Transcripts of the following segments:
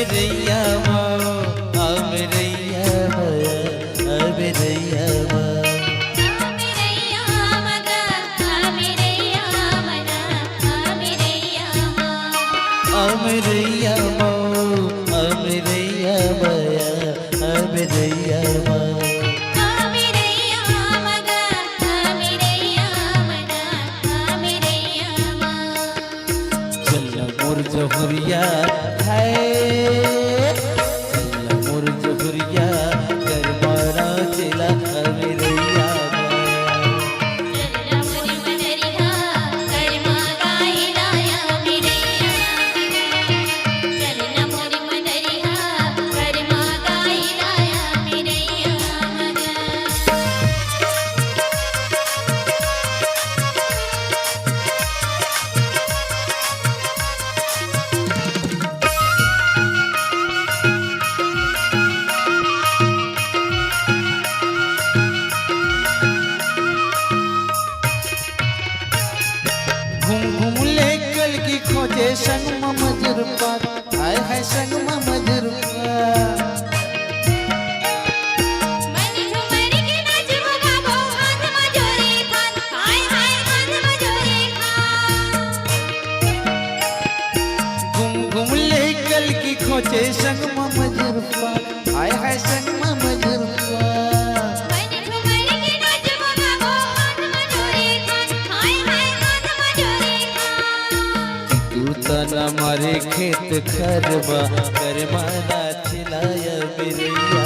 अमरैया माओ अमरैया माया अमरैया माओ अमरैया माओ अमरैया माया अमरैया माओ मोर जहुरिया है मोर जहुरिया करमाना चला अमरैया खोजे संग मजर पात हाय हाय संग मजर घूम ले कल की खोजे संग मजर पात हाय हाय संग मजर हमारे खेत खरबा करमाना चिलाया बिरैया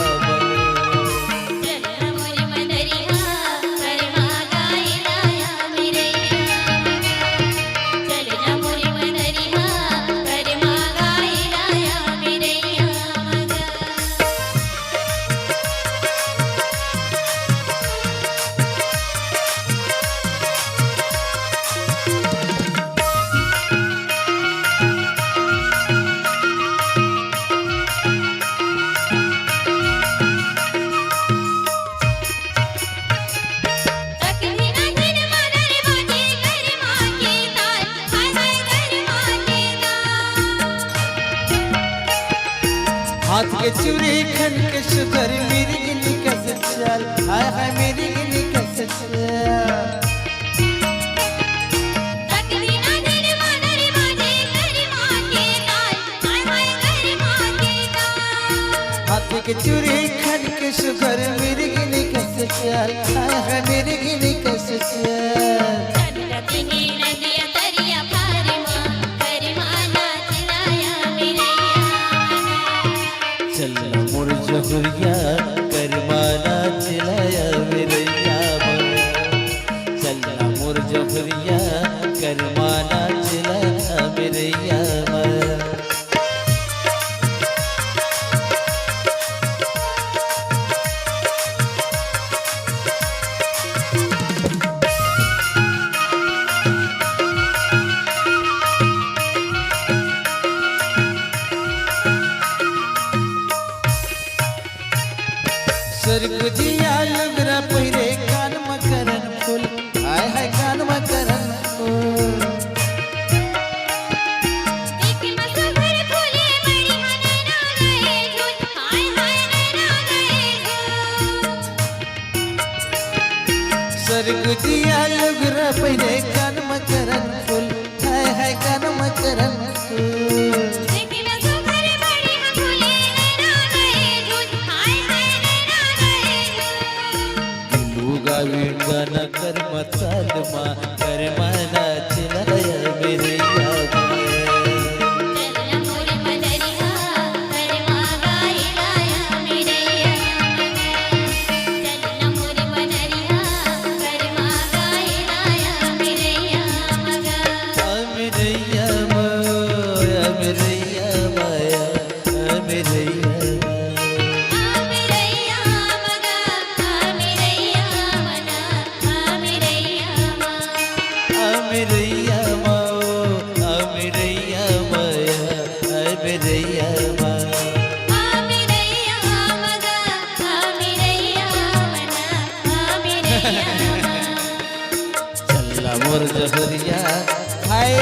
हाथ के चूड़ी खन के शुगर मेरी गिनी कैसे चल हाय हाय मेरी गिनी कैसे चल हाथ के चूड़ी खन के शुगर मेरी गिनी कैसे चल हाय हाय मेरी गिनी कैसे चल मोर जहुरिया करमाना चिलाया बिरैया चलना मोर जहुरिया करमाना चिलाया बिरैया स्वर्ग जिया लगरा पहिरे कान मकरन फूल हाय हाय कान मकरन फूल स्वर्ग जिया लगरा पहिरे कान मकरन फूल हाय हाय कान मकरन फूल गाना कर मतालमा कर माना चिलाया बिरैया मोर जहुरिया हाय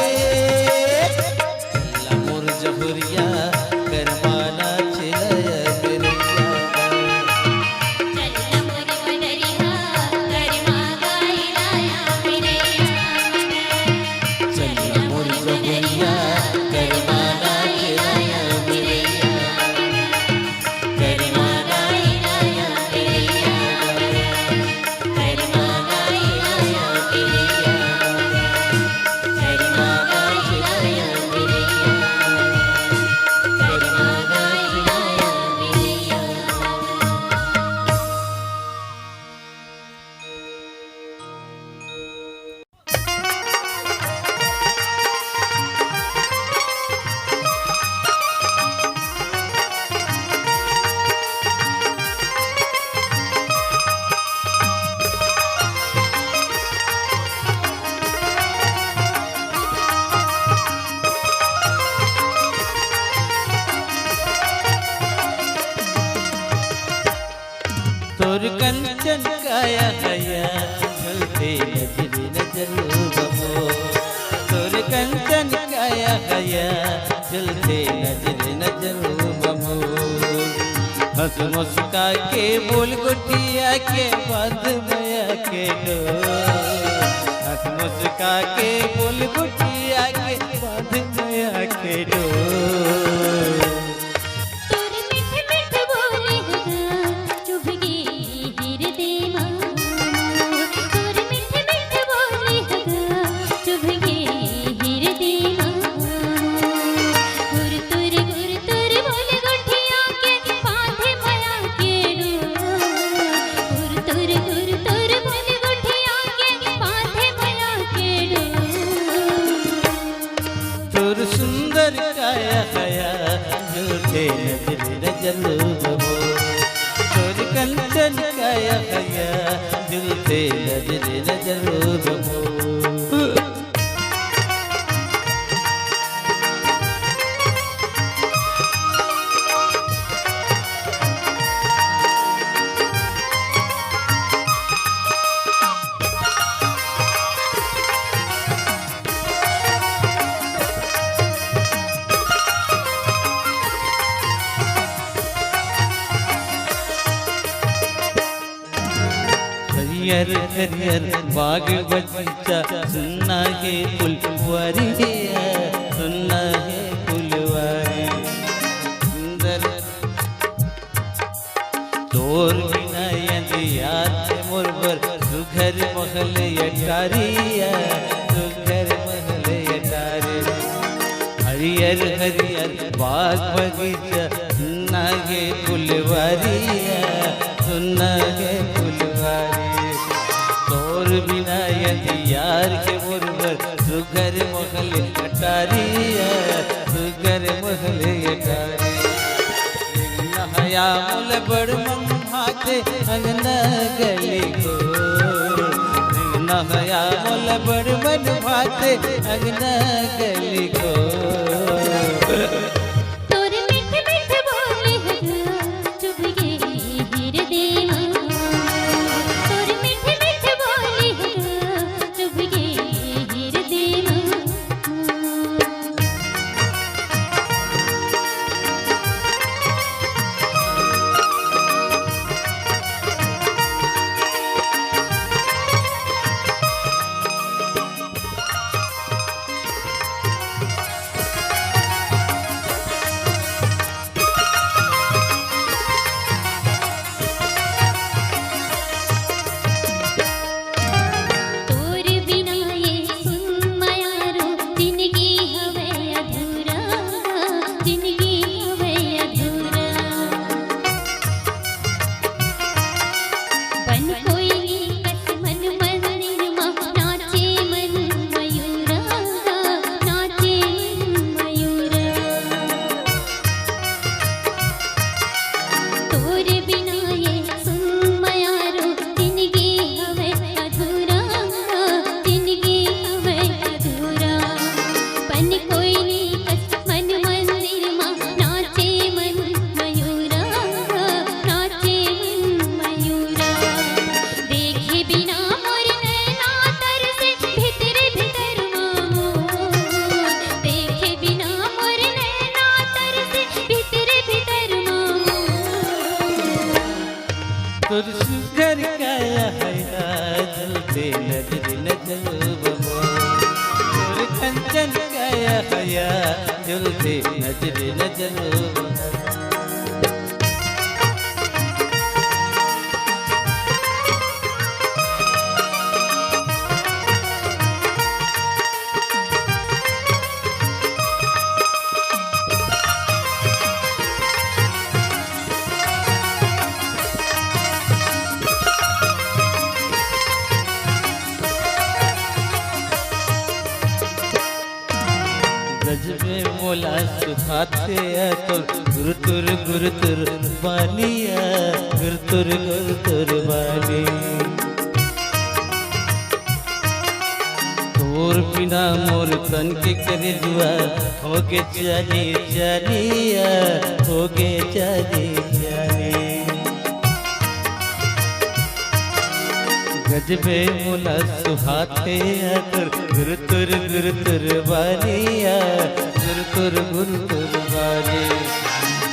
मोर जहुरिया करमाना कंचन काया गया झुलते नजर नजर बमो तोर कंचन काया गया झुलते नजर नजर बमो हंस मुस्का के बोल गुटिया के बात मया के डो हंस मुस्का के बोल गुटिया के बात मया के डो सुंदर काया गया झूठे नजर नजर बमो तोर कंचन काया गया झूठे नजर नजर बमो हरियर हरियर बाग बगीचा सुनना है फुलवारिया सुनना है फुलवारी सुंदर तोर बिना याद मोरबर सुघर महल अटारिया सुघर महल अटारे हरियर हरियर बाग बगीचा सुनना है फुलवारिया सुनना है फुलवारी तोर बिना यार के मुरबर सुघर महल अटारिया सुघर महल अटारी नहया मुल बड़ मन भाते अंगना गली को नहया मुल बड़ मन भाते अंगना गली को तोर सुघर काया हैया झूठे नजर नजर बमो तोर कंचन काया हैया झूठे नजर नजर बमो गजबे मोला सुखाते तो गुरुतुर बानिया गुरुतुर बानी तोर बिना मोर तन के करे जुआ होगे जानी जानिया होगे जानी जानी गजबे मुला सुहाते गुर तुर बालिया गुर तुर बाली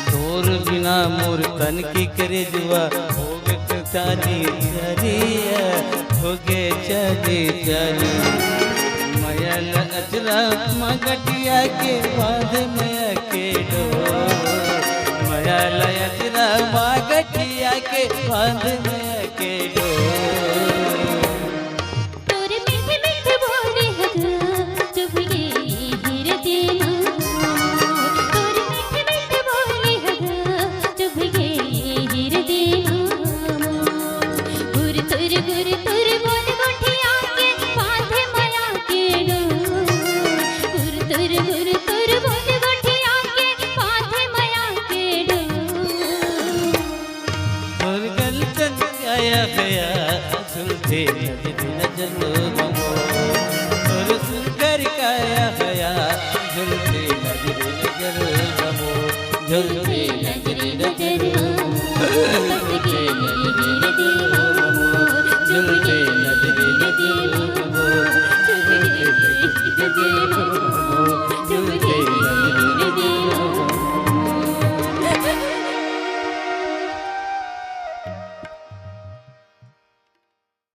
तोर बिना मोर तन की करे जुआ हो गे चाली चालिया हो गे चाली चाली मयल अजरा मगटिया के बांध मया के डोर मयल अजरा मगटिया के बांध मया के डोर झुलते नजर नमो और सुनकर काया गया झुलते नजर नमो झुलते